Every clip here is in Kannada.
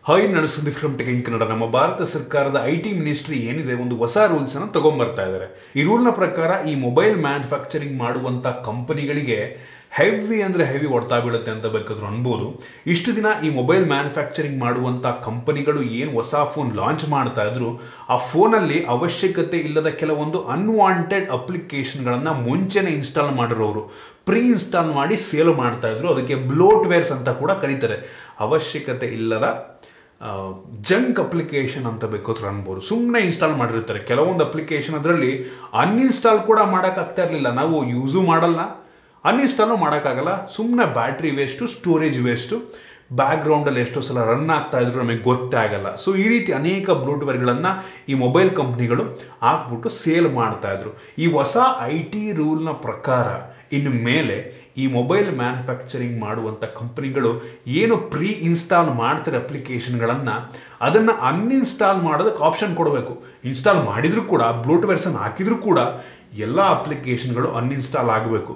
ಹಾಯ್ ನಾನು Sandeep from tech in Kannada. ನಮ್ಮ ಭಾರತ ಸರ್ಕಾರದ ಐಟಿ ಮಿನಿಸ್ಟ್ರಿ ಏನಿದೆ ಒಂದು ಹೊಸ ರೂಲ್ಸ್ ಅನ್ನು ತಗೊಂಡ್ಬರ್ತಾ ಇದ್ದಾರೆ. ಈ ರೂಲ್ನ ಪ್ರಕಾರ ಈ ಮೊಬೈಲ್ ಮ್ಯಾನುಫ್ಯಾಕ್ಚರಿಂಗ್ ಮಾಡುವಂತ ಕಂಪನಿಗಳಿಗೆ ಹೆವಿ ಅಂದ್ರೆ ಹೆವಿ ಹೊಡ್ತಾ ಬೀಳುತ್ತೆ ಅಂತ ಬೇಕಾದ್ರೂ ಅನ್ಬೋದು. ಇಷ್ಟು ದಿನ ಈ ಮೊಬೈಲ್ ಮ್ಯಾನುಫ್ಯಾಕ್ಚರಿಂಗ್ ಮಾಡುವಂತ ಕಂಪನಿಗಳು ಏನು ಹೊಸ ಫೋನ್ ಲಾಂಚ್ ಮಾಡ್ತಾ ಇದ್ರು, ಆ ಫೋನಲ್ಲಿ ಅವಶ್ಯಕತೆ ಇಲ್ಲದ ಕೆಲವೊಂದು ಅನ್ವಾಂಟೆಡ್ ಅಪ್ಲಿಕೇಶನ್ಗಳನ್ನ ಮುಂಚೆನೆ ಇನ್ಸ್ಟಾಲ್ ಮಾಡಿರೋರು ಪ್ರೀ ಇನ್ಸ್ಟಾಲ್ ಮಾಡಿ ಸೇಲ್ ಮಾಡ್ತಾ ಇದ್ರು. ಅದಕ್ಕೆ ಬ್ಲೋಟ್ವೇರ್ಸ್ ಅಂತ ಕೂಡ ಕರೀತಾರೆ. ಅವಶ್ಯಕತೆ ಇಲ್ಲದ ಜಂಕ್ ಅಪ್ಲಿಕೇಶನ್ ಅಂತ ಬೇಕಾದ್ರೂ ಅನ್ಬೋದು. ಸುಮ್ಮನೆ ಇನ್ಸ್ಟಾಲ್ ಮಾಡಿರ್ತಾರೆ ಕೆಲವೊಂದು ಅಪ್ಲಿಕೇಶನ್. ಅದರಲ್ಲಿ ಅನ್ಇನ್ಸ್ಟಾಲ್ ಕೂಡ ಮಾಡೋಕ್ಕಾಗ್ತಾ ಇರಲಿಲ್ಲ. ನಾವು ಯೂಸು ಮಾಡಲ್ಲ, ಅನ್ಇನ್ಸ್ಟಾಲು ಮಾಡೋಕ್ಕಾಗಲ್ಲ. ಸುಮ್ಮನೆ ಬ್ಯಾಟ್ರಿ ವೇಸ್ಟು, ಸ್ಟೋರೇಜ್ ವೇಸ್ಟು, ಬ್ಯಾಕ್ಗ್ರೌಂಡಲ್ಲಿ ಎಷ್ಟೋ ಸಲ ರನ್ ಆಗ್ತಾ ಇದ್ರು ನಮಗೆ ಗೊತ್ತೇ ಆಗಲ್ಲ. ಸೊ ಈ ರೀತಿ ಅನೇಕ ಬ್ಲೂಟ್ವೇರ್ಗಳನ್ನು ಈ ಮೊಬೈಲ್ ಕಂಪ್ನಿಗಳು ಹಾಕ್ಬಿಟ್ಟು ಸೇಲ್ ಮಾಡ್ತಾ ಇದ್ರು. ಈ ಹೊಸ IT ರೂಲ್ನ ಪ್ರಕಾರ ಇನ್ನು ಮೇಲೆ ಈ ಮೊಬೈಲ್ ಮ್ಯಾನುಫ್ಯಾಕ್ಚರಿಂಗ್ ಮಾಡುವಂಥ ಕಂಪನಿಗಳು ಏನು ಪ್ರೀ ಇನ್ಸ್ಟಾಲ್ ಮಾಡ್ತಾರೆ ಅಪ್ಲಿಕೇಶನ್ಗಳನ್ನು, ಅದನ್ನು ಅನ್ಇನ್ಸ್ಟಾಲ್ ಮಾಡೋದಕ್ಕೆ ಆಪ್ಷನ್ ಕೊಡಬೇಕು. ಇನ್ಸ್ಟಾಲ್ ಮಾಡಿದರೂ ಕೂಡ ಬ್ಲೂಟ್ವೇರ್ಸನ್ನು ಹಾಕಿದರೂ ಕೂಡ ಎಲ್ಲ ಅಪ್ಲಿಕೇಶನ್ಗಳು ಅನ್ಇನ್ಸ್ಟಾಲ್ ಆಗಬೇಕು.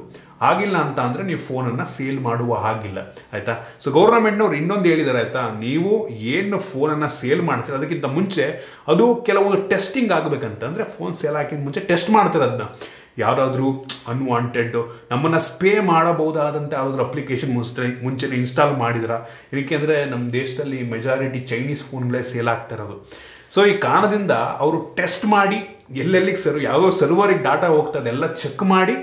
ಆಗಿಲ್ಲ ಅಂತ ಅಂದರೆ ನೀವು ಫೋನನ್ನು ಸೇಲ್ ಮಾಡುವ ಹಾಗಿಲ್ಲ, ಆಯಿತಾ. ಸೊ ಗೌರ್ಮೆಂಟ್ನವ್ರು ಇನ್ನೊಂದು ಹೇಳಿದ್ದಾರೆ, ಆಯಿತಾ. ನೀವು ಏನು ಫೋನನ್ನು ಸೇಲ್ ಮಾಡ್ತೀರ ಅದಕ್ಕಿಂತ ಮುಂಚೆ ಅದು ಕೆಲವೊಂದು ಟೆಸ್ಟಿಂಗ್ ಆಗಬೇಕಂತ. ಅಂದರೆ ಫೋನ್ ಸೇಲ್ ಹಾಕಿದ ಮುಂಚೆ ಟೆಸ್ಟ್ ಮಾಡ್ತಾರೆ ಅದನ್ನ. ಯಾರಾದರೂ ಅನ್ವಾಂಟೆಡ್ ನಮ್ಮನ್ನು ಸ್ಪೇ ಮಾಡಬಹುದಾದಂಥ ಯಾವುದಾದ್ರೂ ಅಪ್ಲಿಕೇಶನ್ ಮುಂಚೆನೇ ಇನ್ಸ್ಟಾಲ್ ಮಾಡಿದ್ರ. ಏನಕ್ಕೆ ಅಂದರೆ ನಮ್ಮ ದೇಶದಲ್ಲಿ ಮೆಜಾರಿಟಿ ಚೈನೀಸ್ ಫೋನ್ಗಳೇ ಸೇಲ್ ಆಗ್ತಾ ಇರೋದು. ಸೊ ಈ ಕಾರಣದಿಂದ ಅವರು ಟೆಸ್ಟ್ ಮಾಡಿ ಎಲ್ಲೆಲ್ಲಿಗೆ ಯಾವ್ಯಾವ ಸರ್ವರಿಗೆ ಡಾಟಾ ಹೋಗ್ತದೆ ಎಲ್ಲ ಚೆಕ್ ಮಾಡಿ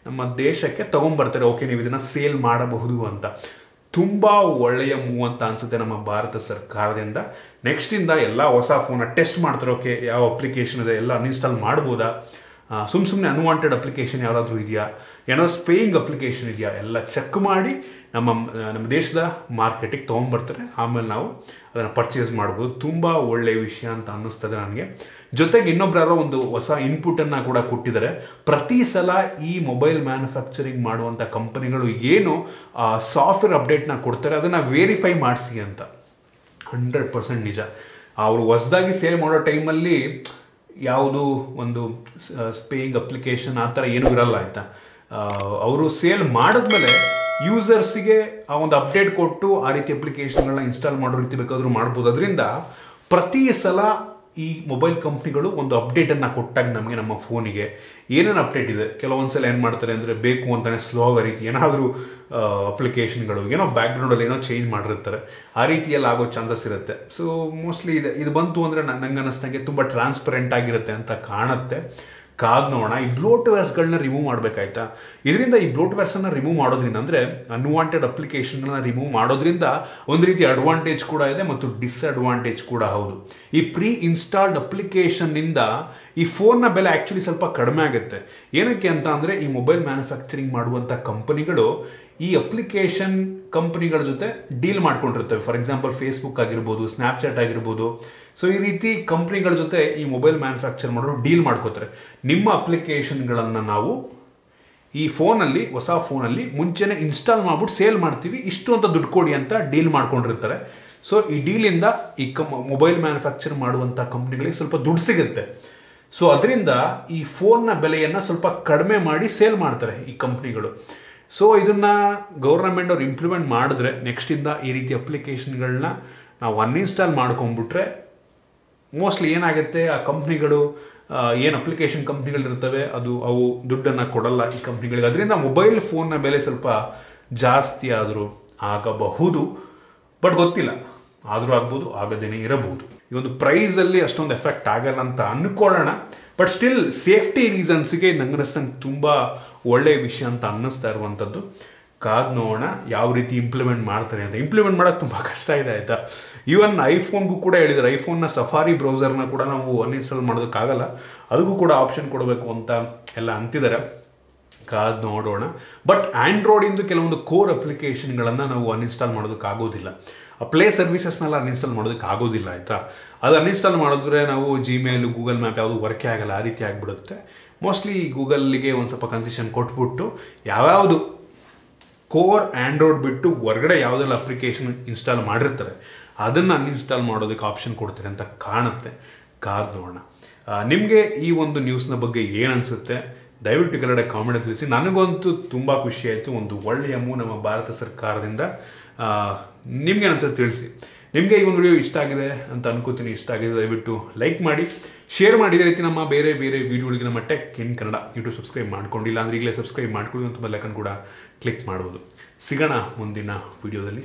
ನಮ್ಮ ದೇಶಕ್ಕೆ ತಗೊಂಡ್ಬರ್ತಾರೆ. ಓಕೆ, ನೀವು ಇದನ್ನು ಸೇಲ್ ಮಾಡಬಹುದು ಅಂತ. ತುಂಬ ಒಳ್ಳೆಯ ಮೂವ್ ಅಂತ ಅನಿಸುತ್ತೆ ನಮ್ಮ ಭಾರತ ಸರ್ಕಾರದಿಂದ. ನೆಕ್ಸ್ಟಿಂದ ಎಲ್ಲ ಹೊಸ ಫೋನ ಟೆಸ್ಟ್ ಮಾಡ್ತಾರೆ. ಓಕೆ, ಯಾವ ಅಪ್ಲಿಕೇಶನ್ ಇದೆ ಎಲ್ಲ ಅನ್ಇನ್ಸ್ಟಾಲ್ ಮಾಡ್ಬೋದಾ, ಸುಮ್ಮನೆ ಅನ್ವಾಂಟೆಡ್ ಅಪ್ಲಿಕೇಶನ್ ಯಾರಾದರೂ ಇದೆಯಾ, ಏನೋ ಸ್ಪೇಯಿಂಗ್ ಅಪ್ಲಿಕೇಶನ್ ಇದೆಯಾ, ಎಲ್ಲ ಚೆಕ್ ಮಾಡಿ ನಮ್ಮ ದೇಶದ ಮಾರ್ಕೆಟಿಗೆ ತೊಗೊಂಡ್ಬರ್ತಾರೆ. ಆಮೇಲೆ ನಾವು ಅದನ್ನು ಪರ್ಚೇಸ್ ಮಾಡ್ಬೋದು. ತುಂಬ ಒಳ್ಳೆಯ ವಿಷಯ ಅಂತ ಅನ್ನಿಸ್ತದೆ ನನಗೆ. ಜೊತೆಗೆ ಇನ್ನೊಬ್ರು ಯಾರೋ ಒಂದು ಹೊಸ ಇನ್ಪುಟನ್ನು ಕೂಡ ಕೊಟ್ಟಿದ್ದಾರೆ. ಪ್ರತಿ ಸಲ ಈ ಮೊಬೈಲ್ ಮ್ಯಾನುಫ್ಯಾಕ್ಚರಿಂಗ್ ಮಾಡುವಂಥ ಕಂಪನಿಗಳು ಏನು ಸಾಫ್ಟ್ವೇರ್ ಅಪ್ಡೇಟ್ನ ಕೊಡ್ತಾರೆ ಅದನ್ನು ವೆರಿಫೈ ಮಾಡಿಸಿ ಅಂತ. 100% ನಿಜ. ಅವರು ಹೊಸದಾಗಿ ಸೇಲ್ ಮಾಡೋ ಟೈಮಲ್ಲಿ ಯಾವುದು ಒಂದು ಸ್ಪೇಯಿಂಗ್ ಅಪ್ಲಿಕೇಶನ್ ಆ ಥರ ಏನೂ ಇರಲ್ಲ, ಆಯಿತಾ. ಅವರು ಸೇಲ್ ಮಾಡಿದ್ಮೇಲೆ ಯೂಸರ್ಸಿಗೆ ಆ ಒಂದು ಅಪ್ಡೇಟ್ ಕೊಟ್ಟು ಆ ರೀತಿ ಅಪ್ಲಿಕೇಶನ್ಗಳನ್ನ ಇನ್ಸ್ಟಾಲ್ ಮಾಡೋ ರೀತಿ ಬೇಕಾದರೂ ಮಾಡ್ಬೋದು. ಅದರಿಂದ ಪ್ರತಿ ಸಲ ಈ ಮೊಬೈಲ್ ಕಂಪ್ನಿಗಳು ಒಂದು ಅಪ್ಡೇಟನ್ನು ಕೊಟ್ಟಾಗ ನಮಗೆ ನಮ್ಮ ಫೋನಿಗೆ ಏನೇನು ಅಪ್ಡೇಟ್ ಇದೆ, ಕೆಲವೊಂದು ಸಲ ಏನು ಮಾಡ್ತಾರೆ ಅಂದರೆ ಬೇಕು ಅಂತಲೇ ಸ್ಲೋ ಆಗೋ ರೀತಿ ಏನಾದರೂ ಅಪ್ಲಿಕೇಶನ್ಗಳು ಏನೋ ಬ್ಯಾಕ್ಗ್ರೌಂಡಲ್ಲಿ ಏನೋ ಚೇಂಜ್ ಮಾಡಿರ್ತಾರೆ. ಆ ರೀತಿಯಲ್ಲಿ ಆಗೋ ಚಾನ್ಸಸ್ ಇರುತ್ತೆ. ಸೊ ಮೋಸ್ಟ್ಲಿ ಇದು ಬಂತು ಅಂದರೆ ನಂಗೆ ಅನ್ನಿಸ್ದಂಗೆ ತುಂಬ ಟ್ರಾನ್ಸ್ಪರೆಂಟ್ ಆಗಿರುತ್ತೆ ಅಂತ ಕಾಣುತ್ತೆ. ಕಾದ್ ನೋಡೋಣ. ಈ ಬ್ಲೋಟ್ವೇರ್ಸ್ಗಳನ್ನ ರಿಮೂವ್ ಮಾಡಬೇಕಾಯ್ತಾ. ಇದರಿಂದ ಈ ಬ್ಲೋಟ್ವೇರ್ಸನ್ನು ರಿಮೂವ್ ಮಾಡೋದ್ರಿಂದ ಅಂದರೆ ಅನ್ವಾಂಟೆಡ್ ಅಪ್ಲಿಕೇಶನ್ಗಳನ್ನ ರಿಮೂವ್ ಮಾಡೋದ್ರಿಂದ ಒಂದು ರೀತಿ ಅಡ್ವಾಂಟೇಜ್ ಕೂಡ ಇದೆ ಮತ್ತು ಡಿಸ್ಅಡ್ವಾಂಟೇಜ್ ಕೂಡ ಹೌದು. ಈ ಪ್ರೀ ಇನ್ಸ್ಟಾಲ್ಡ್ ಅಪ್ಲಿಕೇಶನ್ನಿಂದ ಈ ಫೋನ್ನ ಬೆಲೆ ಆ್ಯಕ್ಚುಲಿ ಸ್ವಲ್ಪ ಕಡಿಮೆ ಆಗುತ್ತೆ. ಏನಕ್ಕೆ ಅಂತ ಅಂದರೆ ಈ ಮೊಬೈಲ್ ಮ್ಯಾನುಫ್ಯಾಕ್ಚರಿಂಗ್ ಮಾಡುವಂಥ ಕಂಪನಿಗಳು ಈ ಅಪ್ಲಿಕೇಶನ್ ಕಂಪನಿಗಳ ಜೊತೆ ಡೀಲ್ ಮಾಡ್ಕೊಂಡಿರ್ತವೆ. ಫಾರ್ ಎಕ್ಸಾಂಪಲ್ ಫೇಸ್ಬುಕ್ ಆಗಿರ್ಬೋದು, ಸ್ನ್ಯಾಪ್ಚಾಟ್ ಆಗಿರ್ಬೋದು. ಸೊ ಈ ರೀತಿ ಕಂಪ್ನಿಗಳ ಜೊತೆ ಈ ಮೊಬೈಲ್ ಮ್ಯಾನುಫ್ಯಾಕ್ಚರ್ ಮಾಡೋರು ಡೀಲ್ ಮಾಡ್ಕೋತಾರೆ. ನಿಮ್ಮ ಅಪ್ಲಿಕೇಶನ್ಗಳನ್ನು ನಾವು ಈ ಫೋನಲ್ಲಿ, ಹೊಸ ಫೋನಲ್ಲಿ ಮುಂಚೆನೇ ಇನ್ಸ್ಟಾಲ್ ಮಾಡ್ಬಿಟ್ಟು ಸೇಲ್ ಮಾಡ್ತೀವಿ, ಇಷ್ಟು ಅಂತ ದುಡ್ಡು ಕೊಡಿ ಅಂತ ಡೀಲ್ ಮಾಡ್ಕೊಂಡಿರ್ತಾರೆ. ಸೊ ಈ ಡೀಲಿಂದ ಈ ಮೊಬೈಲ್ ಮ್ಯಾನುಫ್ಯಾಕ್ಚರ್ ಮಾಡುವಂಥ ಕಂಪ್ನಿಗಳಿಗೆ ಸ್ವಲ್ಪ ದುಡ್ಡು ಸಿಗುತ್ತೆ. ಸೊ ಅದರಿಂದ ಈ ಫೋನ್ನ ಬೆಲೆಯನ್ನು ಸ್ವಲ್ಪ ಕಡಿಮೆ ಮಾಡಿ ಸೇಲ್ ಮಾಡ್ತಾರೆ ಈ ಕಂಪ್ನಿಗಳು. ಸೊ ಇದನ್ನು ಗೌರ್ಮೆಂಟ್ ಅವ್ರು ಇಂಪ್ಲಿಮೆಂಟ್ ಮಾಡಿದ್ರೆ ನೆಕ್ಸ್ಟಿಂದ ಈ ರೀತಿ ಅಪ್ಲಿಕೇಶನ್ಗಳನ್ನ ನಾವು ಅನ್ಇನ್ಸ್ಟಾಲ್ ಮಾಡ್ಕೊಂಡ್ಬಿಟ್ರೆ ಮೋಸ್ಟ್ಲಿ ಏನಾಗುತ್ತೆ, ಆ ಕಂಪ್ನಿಗಳು ಏನು ಅಪ್ಲಿಕೇಶನ್ ಕಂಪ್ನಿಗಳಿರ್ತವೆ ಅವು ದುಡ್ಡನ್ನು ಕೊಡಲ್ಲ ಈ ಕಂಪ್ನಿಗಳಿಗೆ. ಅದರಿಂದ ಮೊಬೈಲ್ ಫೋನ್ನ ಬೆಲೆ ಸ್ವಲ್ಪ ಜಾಸ್ತಿ ಆದರೂ ಆಗಬಹುದು. ಬಟ್ ಗೊತ್ತಿಲ್ಲ, ಆದರೂ ಆಗ್ಬೋದು, ಆಗದೇನೆ ಇರಬಹುದು. ಈ ಒಂದು ಪ್ರೈಸಲ್ಲಿ ಅಷ್ಟೊಂದು ಎಫೆಕ್ಟ್ ಆಗಲ್ಲ ಅಂತ ಅಂದ್ಕೊಳ್ಳೋಣ. ಬಟ್ ಸ್ಟಿಲ್ ಸೇಫ್ಟಿ ರೀಸನ್ಸ್ಗೆ ನಂಗನಿಸ್ತಂಗೆ ತುಂಬ ಒಳ್ಳೆಯ ವಿಷಯ ಅಂತ ಅನ್ನಿಸ್ತಾ ಇರುವಂಥದ್ದು. ಕಾದ್ ನೋಡೋಣ ಯಾವ ರೀತಿ ಇಂಪ್ಲಿಮೆಂಟ್ ಮಾಡ್ತಾರೆ ಅಂತ. ಇಂಪ್ಲಿಮೆಂಟ್ ಮಾಡೋಕ್ಕೆ ತುಂಬ ಕಷ್ಟ ಇದೆ, ಆಯಿತಾ. ಈವನ್ ಐಫೋನ್ಗೂ ಕೂಡ ಹೇಳಿದ್ದಾರೆ, ಐಫೋನ್ನ ಸಫಾರಿ ಬ್ರೌಸರ್ನ ಕೂಡ ನಾವು ಅನ್ಇನ್ಸ್ಟಾಲ್ ಮಾಡೋದಕ್ಕಾಗಲ್ಲ, ಅದಕ್ಕೂ ಕೂಡ ಆಪ್ಷನ್ ಕೊಡಬೇಕು ಅಂತ ಎಲ್ಲ ಅಂತಿದ್ದಾರೆ. ಕಾದ್ ನೋಡೋಣ. ಬಟ್ ಆ್ಯಂಡ್ರಾಯ್ಡಿಂದು ಕೆಲವೊಂದು ಕೋರ್ ಅಪ್ಲಿಕೇಶನ್ಗಳನ್ನು ನಾವು ಅನ್ಇನ್ಸ್ಟಾಲ್ ಮಾಡೋದಕ್ಕಾಗೋದಿಲ್ಲ. ಪ್ಲೇ ಸರ್ವಿಸಸ್ನೆಲ್ಲ ಅನ್ಇನ್ಸ್ಟಾಲ್ ಮಾಡೋದಕ್ಕಾಗೋದಿಲ್ಲ, ಆಯಿತಾ. ಅದು ಅನ್ಇನ್ಸ್ಟಾಲ್ ಮಾಡಿದ್ರೆ ನಾವು ಜಿಮೇಲ್, ಗೂಗಲ್ ಮ್ಯಾಪ್ ಯಾವುದು ವರ್ಕೇ ಆಗಲ್ಲ, ಆ ರೀತಿ ಆಗಿಬಿಡುತ್ತೆ. ಮೋಸ್ಟ್ಲಿ ಗೂಗಲ್ಗೆ ಒಂದು ಸ್ವಲ್ಪ ಕನ್ಸೆಷನ್ ಕೊಟ್ಬಿಟ್ಟು ಯಾವ್ಯಾವುದು ಕೋರ್ ಆ್ಯಂಡ್ರಾಯ್ಡ್ ಬಿಟ್ಟು ಹೊರಗಡೆ ಯಾವುದೆಲ್ಲ ಅಪ್ಲಿಕೇಶನ್ ಇನ್ಸ್ಟಾಲ್ ಮಾಡಿರ್ತಾರೆ ಅದನ್ನು ಅನ್ಇನ್ಸ್ಟಾಲ್ ಮಾಡೋದಕ್ಕೆ ಆಪ್ಷನ್ ಕೊಡ್ತಾರೆ ಅಂತ ಕಾಣುತ್ತೆ. ಕಾದ್ ನೋಡೋಣ. ನಿಮಗೆ ಈ ಒಂದು ನ್ಯೂಸ್ನ ಬಗ್ಗೆ ಏನು ಅನಿಸುತ್ತೆ ದಯವಿಟ್ಟು ಕೆಳಗಡೆ ಕಾಮೆಂಟ್ ತಿಳಿಸಿ. ನನಗಂತೂ ತುಂಬ ಖುಷಿ ಆಯಿತು. ಒಂದು ಒಳ್ಳೆಯ ಮೂವ್ ನಮ್ಮ ಭಾರತ ಸರ್ಕಾರದಿಂದ. ನಿಮ್ಗೆ ಅನ್ಸುತ್ತೆ ತಿಳಿಸಿ. ನಿಮಗೆ ಈ ಒಂದು ವಿಡಿಯೋ ಇಷ್ಟ ಆಗಿದೆ ಅಂತ ಅನ್ಕೋತೀನಿ. ಇಷ್ಟ ಆಗಿದೆ ದಯವಿಟ್ಟು ಲೈಕ್ ಮಾಡಿ, ಶೇರ್ ಮಾಡಿ. ಇದೇ ರೀತಿ ನಮ್ಮ ಬೇರೆ ವಿಡಿಯೋಗಳಿಗೆ ನಮ್ಮ tech in Kannada YouTube subscribe ಮಾಡ್ಕೊಂಡಿಲ್ಲ ಅಂದರೆ ಈಗಲೇ ಸಬ್ಸ್ಕ್ರೈಬ್ ಮಾಡ್ಕೊಳ್ಳಿ ಅಂತ ಬೆಲ್ ಐಕಾನ್ ಕೂಡ ಕ್ಲಿಕ್ ಮಾಡ್ಬೋದು. ಸಿಗೋಣ ಮುಂದಿನ ವಿಡಿಯೋದಲ್ಲಿ.